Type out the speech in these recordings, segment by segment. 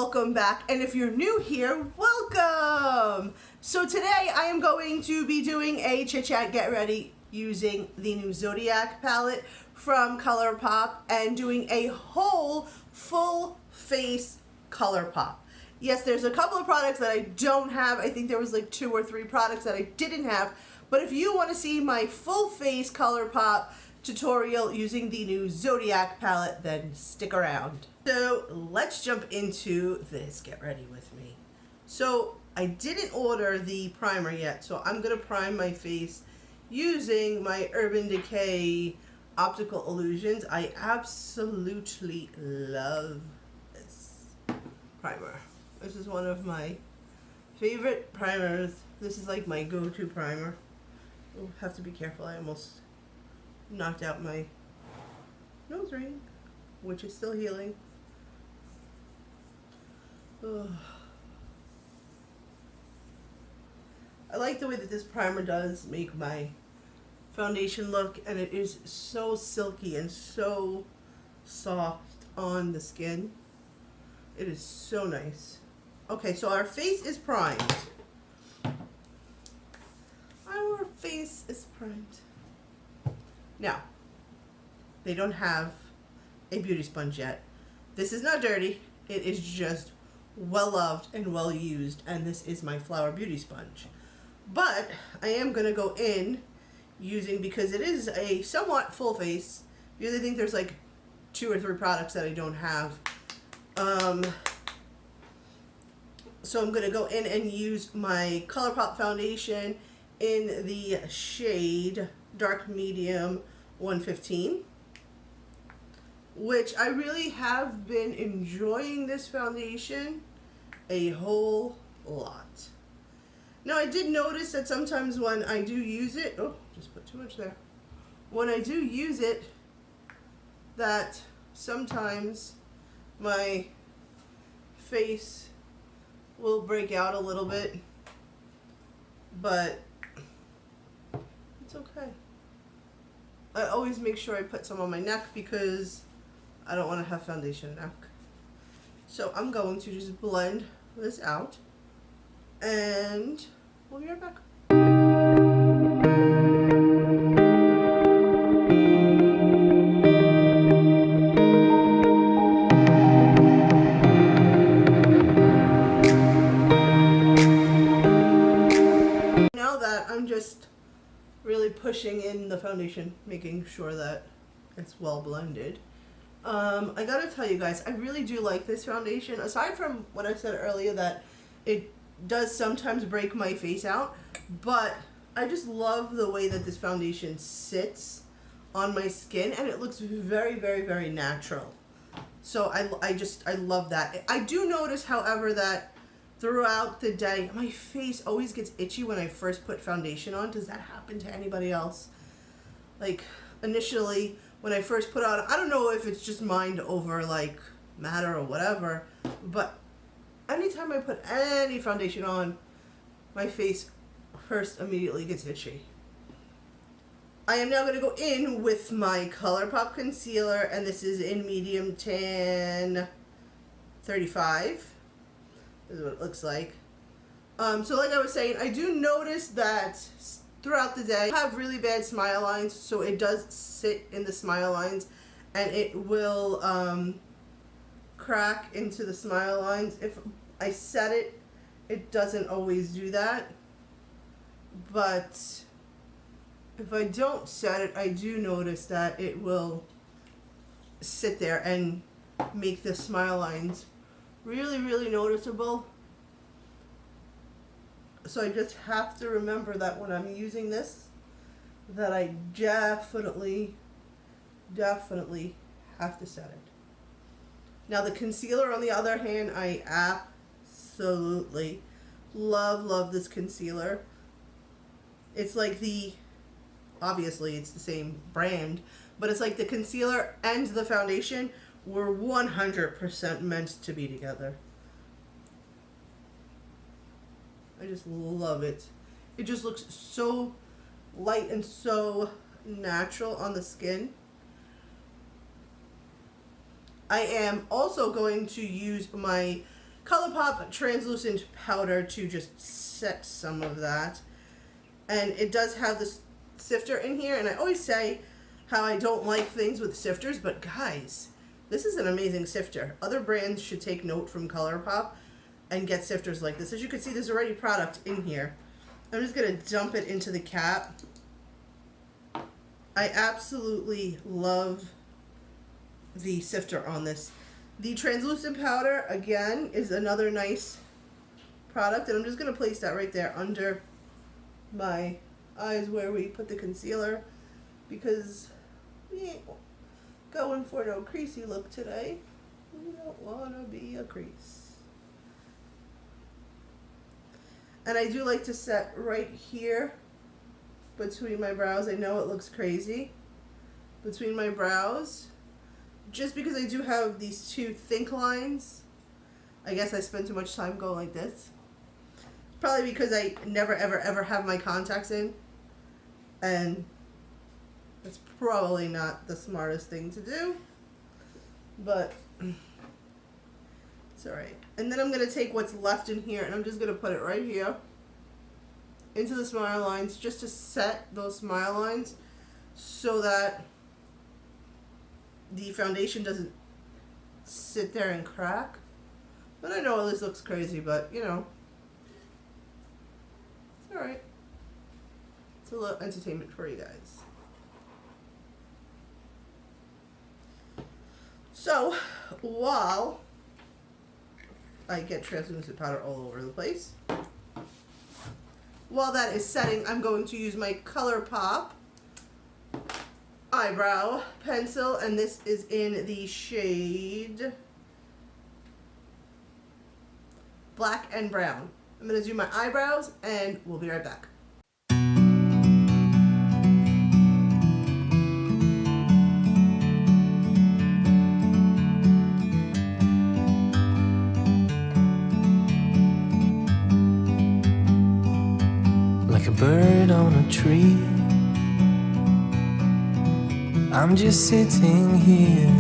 welcome back, and if you're new here, welcome! So today I am going to be doing a chit chat get ready using the new Zodiac palette from ColourPop and doing a whole full face ColourPop. Yes, there's a couple of products that I don't have. I think there was like 2 or 3 products that I didn't have, but if you want to see my full face ColourPop tutorial using the new Zodiac palette, then stick around. So let's jump into this get ready with me. So I didn't order the primer yet, so I'm gonna prime my face using my Urban Decay Optical Illusions. I absolutely love this primer. This is one of my favorite primers. This is like my go-to primer. I'll have to be careful. I almost knocked out my nose ring, which is still healing. Ugh. I like the way that this primer does make my foundation look, and it is so silky and so soft on the skin. It is so nice. Okay, so our face is primed. Our face is primed. Now, they don't have a beauty sponge yet. This is not dirty. It is just well loved and well used, and this is my Flower Beauty Sponge. But I am going to go in using, because it is a somewhat full face, because I think there's like 2 or 3 products that I don't have. So I'm going to go in and use my ColourPop foundation in the shade Dark Medium 115, which I really have been enjoying this foundation a whole lot. Now, I did notice that sometimes when I do use it, oh, just put too much there. When I do use it, that sometimes my face will break out a little bit, but it's okay. I always make sure I put some on my neck because I don't want to have foundation neck. So I'm going to just blend this out, and we'll be right back. Now that I'm just really pushing in the foundation, making sure that it's well blended. I gotta tell you guys, I really do like this foundation. Aside from what I said earlier, that it does sometimes break my face out, but I just love the way that this foundation sits on my skin, and it looks very, very, very natural. So I love that. I do notice, however, that throughout the day, my face always gets itchy when I first put foundation on. Does that happen to anybody else? Like, initially, when I first put on, I don't know if it's just mind over like matter or whatever, but anytime I put any foundation on, my face first immediately gets itchy. I am now going to go in with my ColourPop concealer, and this is in medium tan 35. This is what it looks like. So like I was saying, I do notice that throughout the day I have really bad smile lines, so it does sit in the smile lines, and it will crack into the smile lines. If I set it, it doesn't always do that, but if I don't set it, I do notice that it will sit there and make the smile lines really, really noticeable. So I just have to remember that when I'm using this, that I definitely have to set it. Now the concealer, on the other hand, I absolutely love this concealer. It's like obviously it's the same brand, but it's like the concealer and the foundation were 100% meant to be together. I just love it. It just looks so light and so natural on the skin. I am also going to use my ColourPop translucent powder to just set some of that. And it does have this sifter in here, and I always say how I don't like things with sifters, but guys, this is an amazing sifter. Other brands should take note from ColourPop and get sifters like this. As you can see, there's already product in here. I'm just going to dump it into the cap. I absolutely love the sifter on this. The translucent powder, again, is another nice product, and I'm just going to place that right there under my eyes where we put the concealer, because we ain't going for no creasy look today. We don't want to be a crease. And I do like to set right here between my brows. I know it looks crazy. Between my brows. Just because I do have these two think lines. I guess I spend too much time going like this. Probably because I never ever have my contacts in. And it's probably not the smartest thing to do. But it's alright. And then I'm going to take what's left in here and I'm just going to put it right here into the smile lines, just to set those smile lines so that the foundation doesn't sit there and crack. But I know this looks crazy, but you know, it's alright. It's a little entertainment for you guys. So, while I get translucent powder all over the place, while that is setting, I'm going to use my ColourPop eyebrow pencil, and this is in the shade Black and Brown. I'm going to do my eyebrows, and we'll be right back. Like a bird on a tree, I'm just sitting here.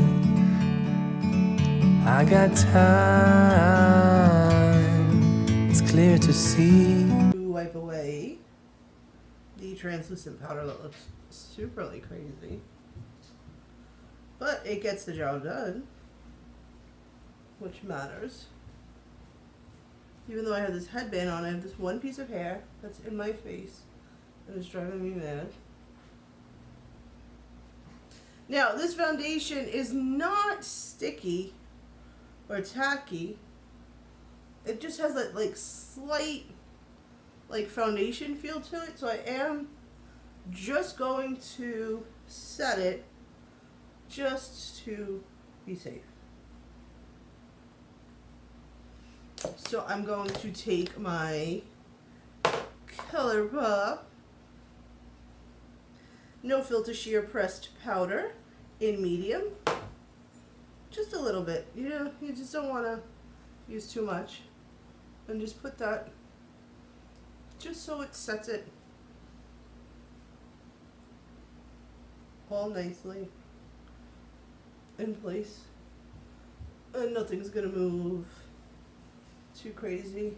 I got time, it's clear to see. Wipe away the translucent powder that looks superly crazy, but it gets the job done, which matters. Even though I have this headband on, I have this one piece of hair that's in my face and it's driving me mad. Now, this foundation is not sticky or tacky. It just has that like slight like foundation feel to it. So I am just going to set it just to be safe. So I'm going to take my ColourPop No Filter Sheer Pressed Powder in medium. Just a little bit. You know, you just don't want to use too much. And just put that just so it sets it all nicely in place. And nothing's going to move too crazy.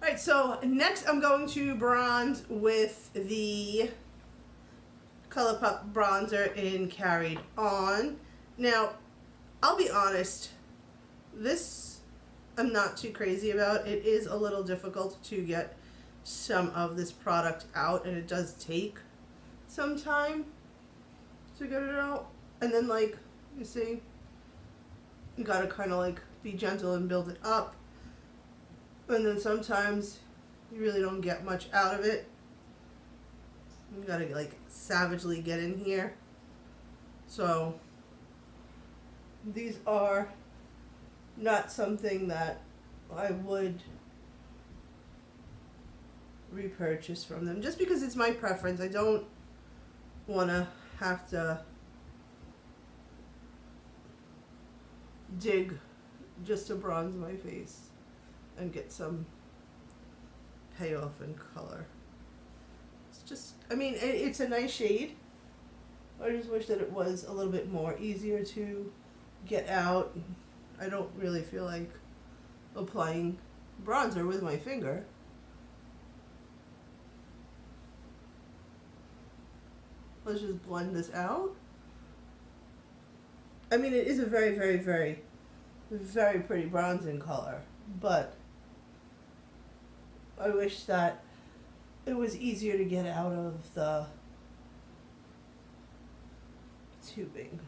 Alright, so next I'm going to bronze with the ColourPop bronzer in Carried On. Now, I'll be honest, this I'm not too crazy about. It is a little difficult to get some of this product out, and it does take some time to get it out. And then, like, you see, you gotta kind of like be gentle and build it up. And then sometimes you really don't get much out of it. You gotta like savagely get in here. So these are not something that I would repurchase from them, just because it's my preference. I don't want to have to dig just to bronze my face and get some payoff in color. It's just, I mean, it's a nice shade, I just wish that it was a little bit more easier to get out. I don't really feel like applying bronzer with my finger. Let's just blend this out. I mean, it is a very, very, very, very pretty bronzing color, but I wish that it was easier to get out of the tubing.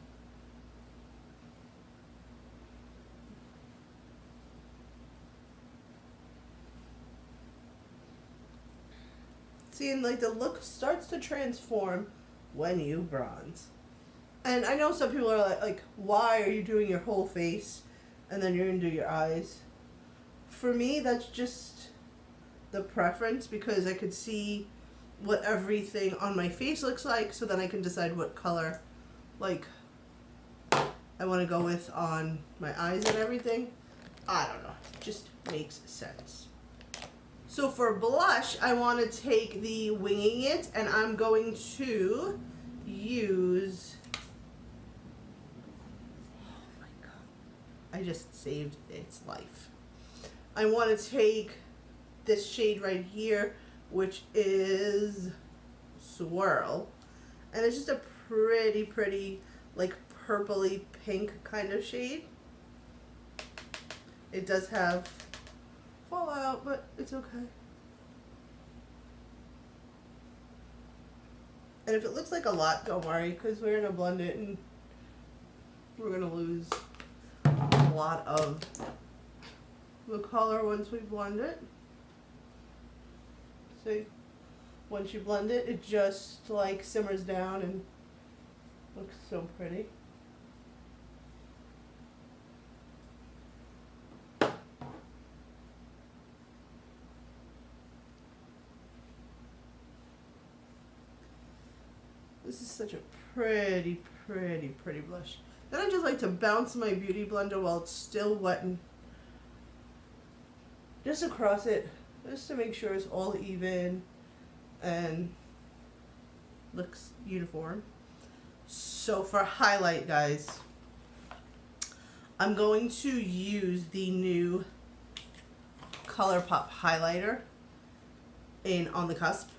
See, and like the look starts to transform when you bronze. And I know some people are like, why are you doing your whole face and then you're gonna do your eyes? For me, that's just the preference, because I could see what everything on my face looks like, so then I can decide what color like I want to go with on my eyes and everything. I don't know, it just makes sense. So for blush, I want to take the Winging It, and I'm going to use, oh my god, I just saved its life. I want to take this shade right here, which is Swirl, and it's just a pretty like purpley pink kind of shade. It does have fallout, but it's okay. And if it looks like a lot, don't worry, because we're gonna blend it and we're gonna lose a lot of the color once we blend it. See, once you blend it, it just like simmers down and looks so pretty. This is such a pretty blush. Then I just like to bounce my beauty blender while it's still wet and just across it, just to make sure it's all even and looks uniform. So for highlight, guys, I'm going to use the new ColourPop highlighter in On the Cusp.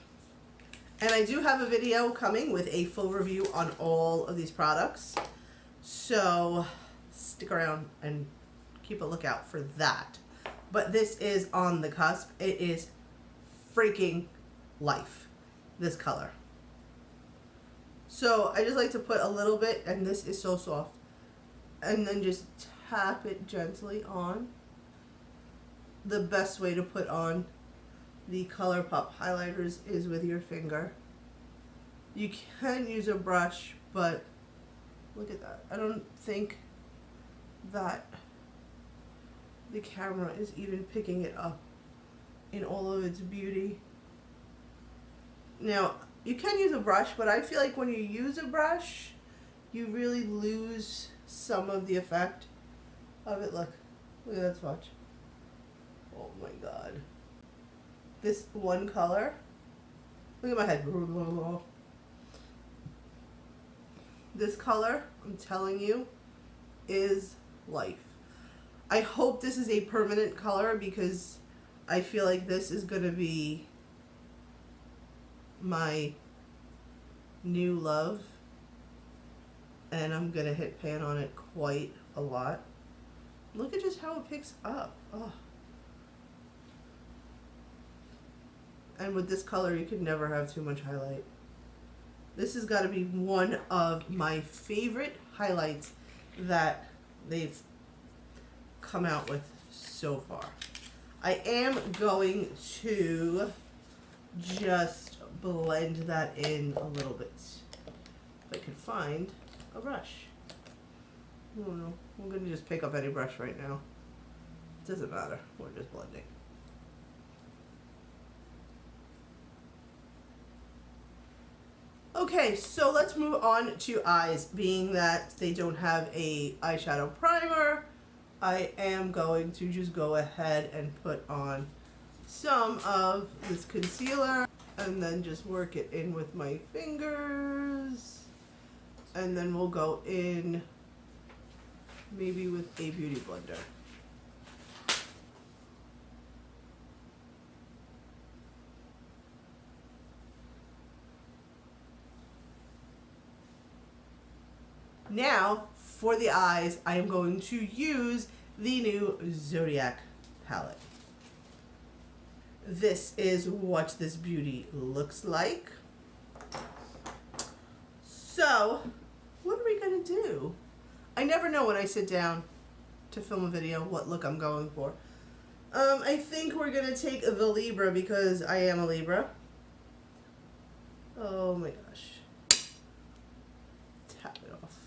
And I do have a video coming with a full review on all of these products. So stick around and keep a lookout for that. But this is On the Cusp. It is freaking life, this color. So I just like to put a little bit, and this is so soft, and then just tap it gently on. The best way to put on the ColourPop highlighters is with your finger. You can use a brush, but look at that. I don't think that the camera is even picking it up in all of its beauty. Now, you can use a brush, but I feel like when you use a brush, you really lose some of the effect of it. Look at that swatch. Oh my god. This one color, look at my head. This color, I'm telling you, is life. I hope this is a permanent color, because I feel like this is gonna be my new love, and I'm gonna hit pan on it quite a lot. Look at just how it picks up. Oh. And with this color, you could never have too much highlight. This has got to be one of my favorite highlights that they've come out with so far. I am going to just blend that in a little bit. If I can find a brush. I don't know. I'm going to just pick up any brush right now. It doesn't matter. We're just blending. Okay, so let's move on to eyes. Being that they don't have a eyeshadow primer, I am going to just go ahead and put on some of this concealer and then just work it in with my fingers. And then we'll go in maybe with a beauty blender. Now, for the eyes, I am going to use the new Zodiac palette. This is what this beauty looks like. So, what are we gonna do? I never know when I sit down to film a video what look I'm going for. I think we're gonna take the Libra because I am a Libra. Oh my gosh. Tap it off.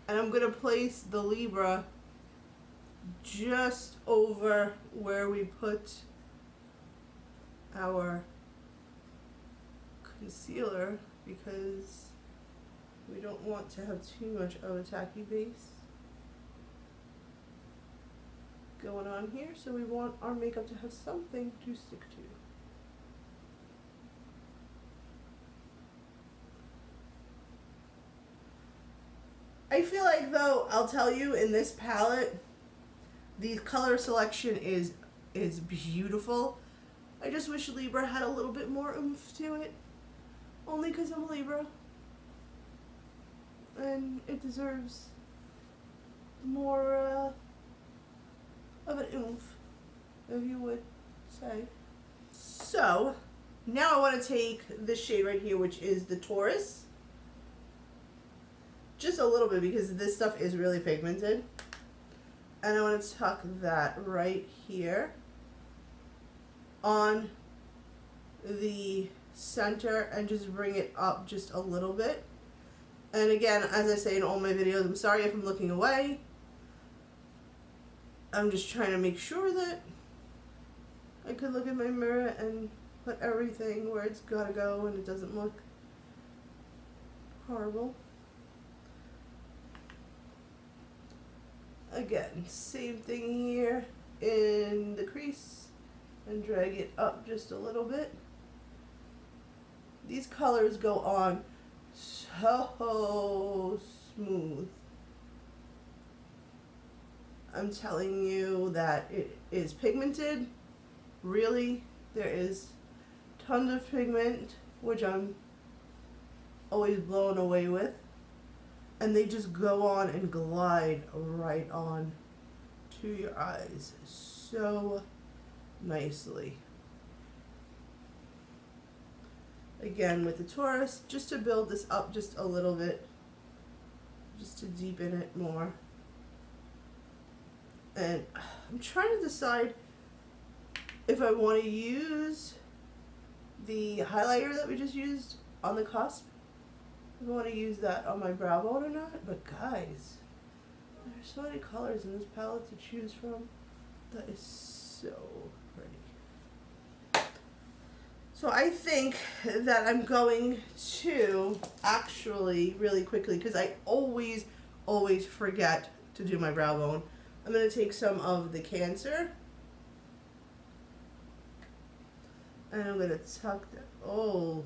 And I'm gonna place the Libra just over where we put our concealer because we don't want to have too much of a tacky base going on here, so we want our makeup to have something to stick to. I feel like, though, I'll tell you, in this palette, the color selection is beautiful. I just wish Libra had a little bit more oomph to it. Only because I'm a Libra. And it deserves more of an oomph, if you would say. So, now I want to take this shade right here, which is the Taurus. Just a little bit because this stuff is really pigmented. And I want to tuck that right here on the center and just bring it up just a little bit. And again, as I say in all my videos, I'm sorry if I'm looking away. I'm just trying to make sure that I could look in my mirror and put everything where it's gotta go and it doesn't look horrible. Again, same thing here in the crease and drag it up just a little bit. These colors go on so smooth. I'm telling you that it is pigmented. Really, there is tons of pigment, which I'm always blown away with. And they just go on and glide right on to your eyes so nicely. Again, with the Taurus, just to build this up just a little bit, just to deepen it more. And I'm trying to decide if I want to use the highlighter that we just used on the cusp. If I want to use that on my brow bone or not. But guys, there's so many colors in this palette to choose from. That is so pretty. So I think that I'm going to actually, really quickly, because I always forget to do my brow bone. I'm going to take some of the Cancer. And I'm going to tuck that. Oh,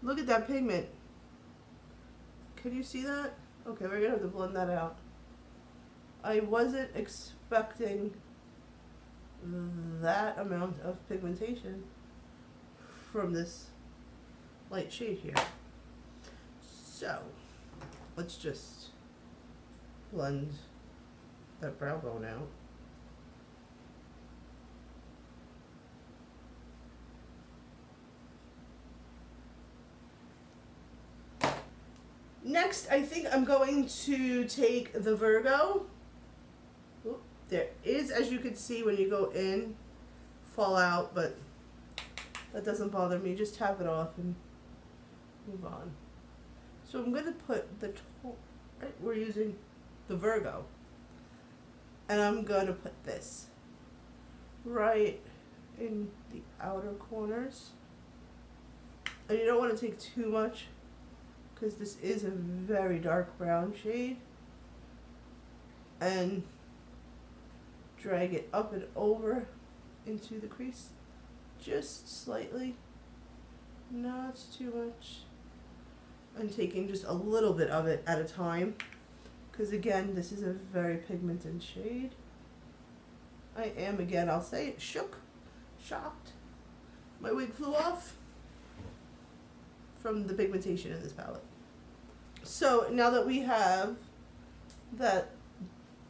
look at that pigment. Can you see that? Okay, we're going to have to blend that out. I wasn't expecting that amount of pigmentation from this light shade here. So, let's just blend that brow bone out. Next, I think I'm going to take the Virgo. Oop, there is, as you can see when you go in, fallout, but that doesn't bother me. Just tap it off and move on. So I'm going to put the, right, we're using the Virgo. And I'm going to put this right in the outer corners. And you don't want to take too much, because this is a very dark brown shade, and drag it up and over into the crease just slightly, not too much. and taking just a little bit of it at a time. Because again, this is a very pigmented shade. I am, again, I'll say it, shocked. My wig flew off from the pigmentation in this palette. So now that we have that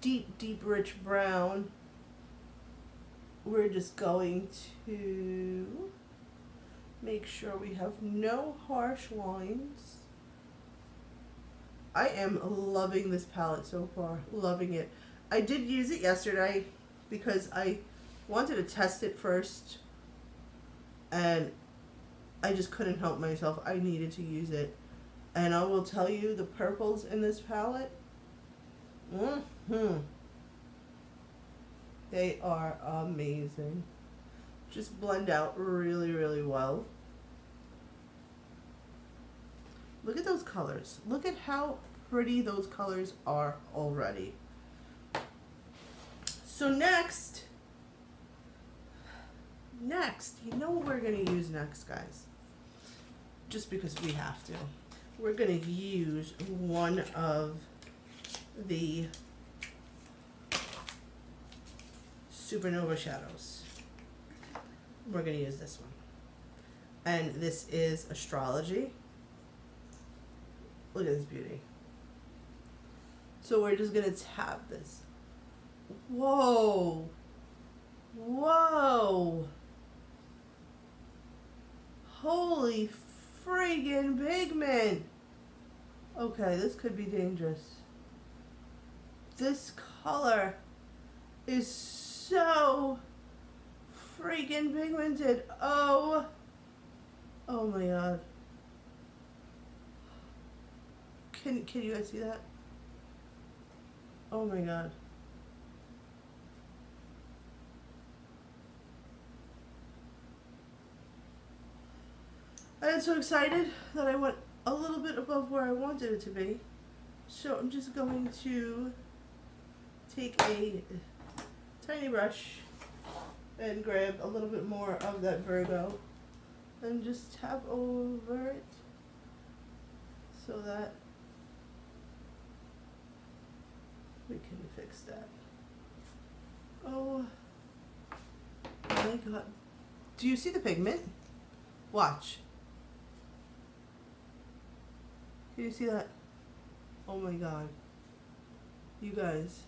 deep, deep, rich brown, we're just going to make sure we have no harsh lines. I am loving this palette so far, loving it. I did use it yesterday because I wanted to test it first, and I just couldn't help myself. I needed to use it. And I will tell you, the purples in this palette, they are amazing. Just blend out really, really well. Look at those colors. Look at how pretty those colors are already. So next, you know what we're going to use next, guys? Just because we have to. We're going to use one of the Supernova shadows. We're going to use this one. And this is Astrology. Look at this beauty. So we're just going to tap this. Whoa. Whoa. Holy friggin' pigment. Okay, this could be dangerous. This color is so freaking pigmented. Oh my god. Can you guys see that? Oh my god. I am so excited that I went a little bit above where I wanted it to be. So I'm just going to take a tiny brush and grab a little bit more of that Virgo and just tap over it so that we can fix that. Oh my god. Do you see the pigment? Watch. Can you see that? Oh my god. You guys.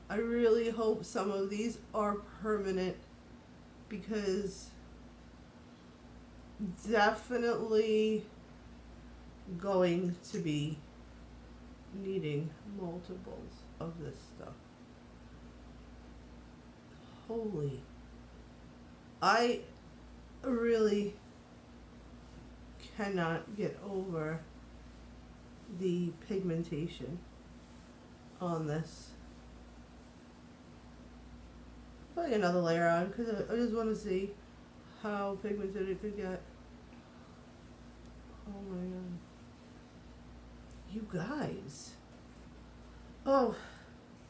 I really hope some of these are permanent, because definitely going to be needing multiples of this stuff. Holy. I really cannot get over the pigmentation on this. Putting another layer on because I just want to see how pigmented it could get. Oh my god. You guys. Oh,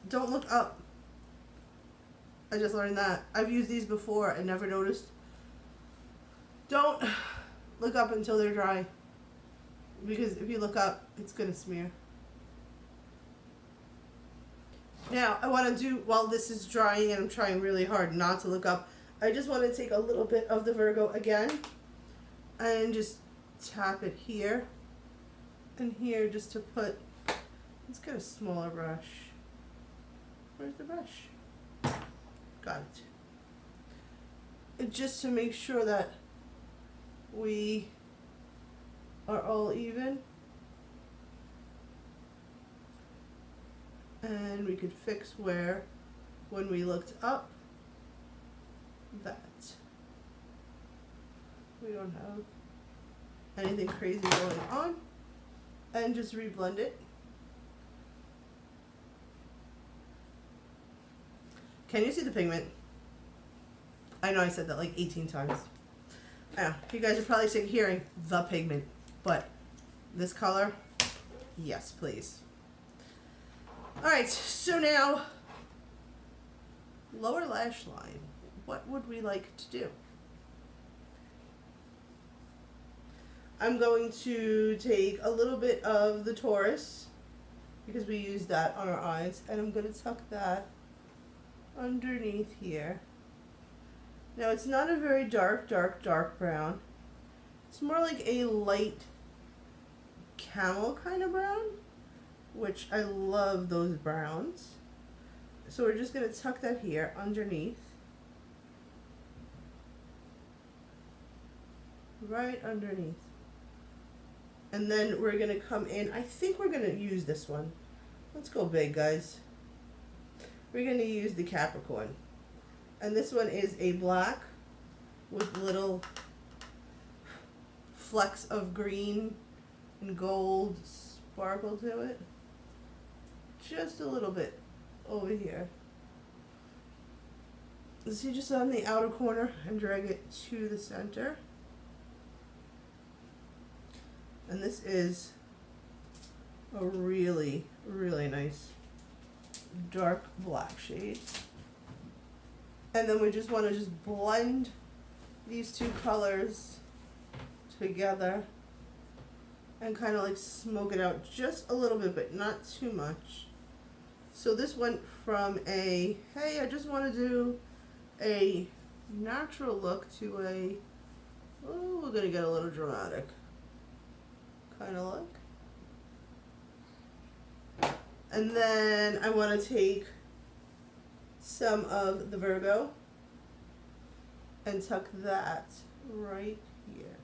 don't look up. I just learned that. I've used these before and never noticed. Don't look up until they're dry, because if you look up, it's going to smear. Now, I want to do, while this is drying, and I'm trying really hard not to look up, I just want to take a little bit of the Virgo again and just tap it here and here, just to put, let's get a smaller brush. Where's the brush? Got it. And just to make sure that we are all even. And we could fix where, when we looked up, that we don't have anything crazy going on, and just reblend it. Can you see the pigment? I know I said that like 18 times. I know, you guys are probably sick of hearing the pigment, but this color, yes please. Alright, so now, lower lash line. What would we like to do? I'm going to take a little bit of the Taurus, because we use that on our eyes, and I'm going to tuck that underneath here. Now it's not a very dark brown. It's more like a light camel kind of brown, which I love those browns. So we're just going to tuck that here underneath. Right underneath. And then we're going to come in. I think we're going to use this one. Let's go big, guys. We're going to use the Capricorn. And this one is a black with little flecks of green and gold sparkle to it. Just a little bit over here. See, just on the outer corner, and drag it to the center. And this is a really, really nice dark black shade. And then we just want to just blend these two colors together and kind of like smoke it out just a little bit, but not too much. So this went from a, hey, I just want to do a natural look to a, oh, we're going to get a little dramatic kind of look. And then I want to take some of the Virgo and tuck that right here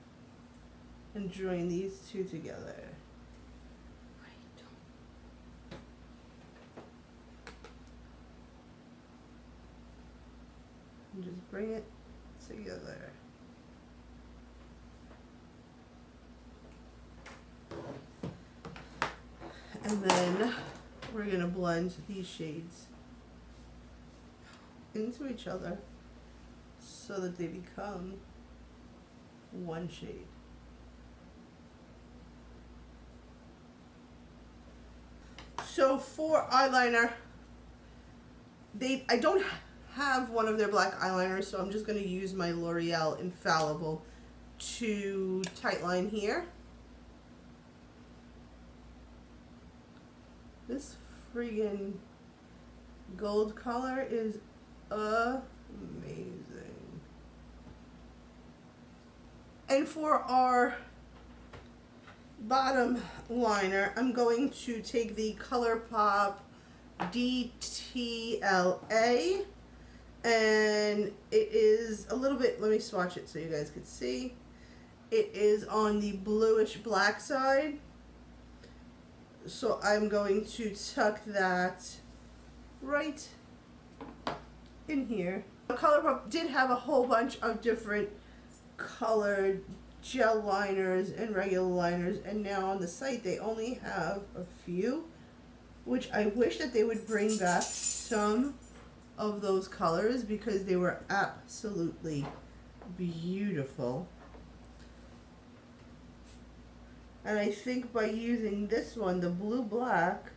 and join these two together. And just bring it together. And then we're going to blend these shades into each other so that they become one shade. So for eyeliner, I don't have one of their black eyeliners, so I'm just going to use my L'Oreal Infallible to tightline here. This friggin' gold color is amazing. And for our bottom liner, I'm going to take the ColourPop DTLA, and it is a little bit, let me swatch it so you guys can see. It is on the bluish black side. So I'm going to tuck that right in here. ColourPop did have a whole bunch of different colored gel liners and regular liners, and now on the site they only have a few, which I wish that they would bring back some of those colors because they were absolutely beautiful. And I think by using this one, the blue black,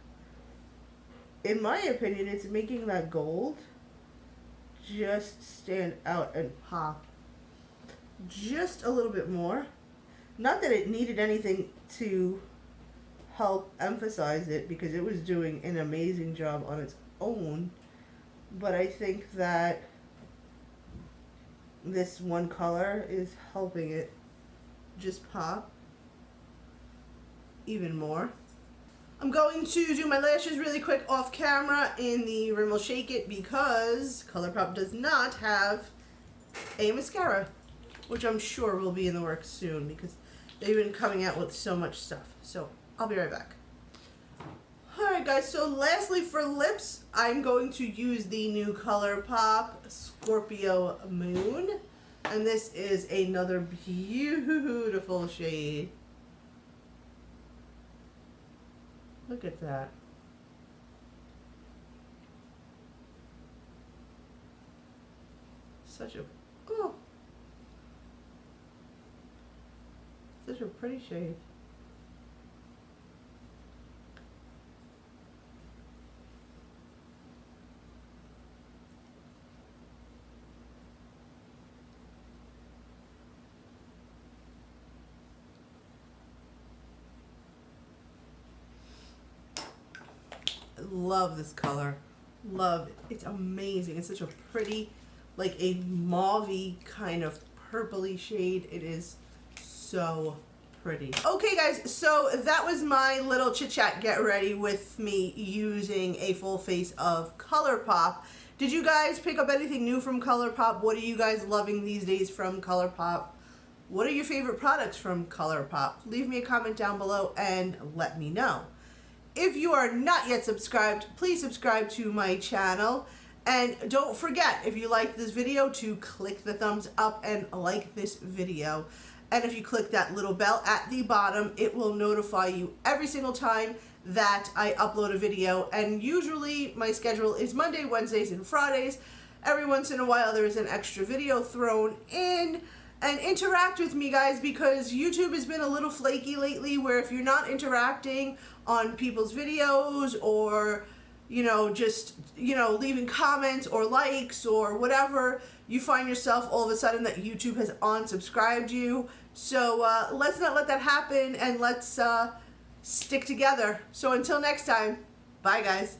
in my opinion, it's making that gold just stand out and pop just a little bit more. Not that it needed anything to help emphasize it, because it was doing an amazing job on its own, but I think that this one color is helping it just pop even more. I'm going to do my lashes really quick off camera in the Rimmel Shake It because ColourPop does not have a mascara, which I'm sure will be in the works soon because they've been coming out with so much stuff. So I'll be right back. Alright guys, so lastly for lips, I'm going to use the new ColourPop Scorpio Moon, and this is another beautiful shade. Look at that. Such a, oh, such a pretty shade. love this color. Love it. It's amazing. It's such a pretty, like a mauve-y kind of purpley shade. It is so pretty. Okay guys, so that was my little chit chat get ready with me using a full face of ColourPop. Did you guys pick up anything new from ColourPop? What are you guys loving these days from ColourPop? What are your favorite products from ColourPop? Leave me a comment down below and let me know. If you are not yet subscribed, please subscribe to my channel. And don't forget, if you like this video, to click the thumbs up and like this video. And if you click that little bell at the bottom, it will notify you every single time that I upload a video. And usually my schedule is Monday, Wednesdays, and Fridays. Every once in a while there is an extra video thrown in. And interact with me, guys, because YouTube has been a little flaky lately, where if you're not interacting on people's videos, or you know, just, you know, leaving comments or likes or whatever, you find yourself all of a sudden that YouTube has unsubscribed you. So let's not let that happen, and let's stick together. So until next time, bye guys.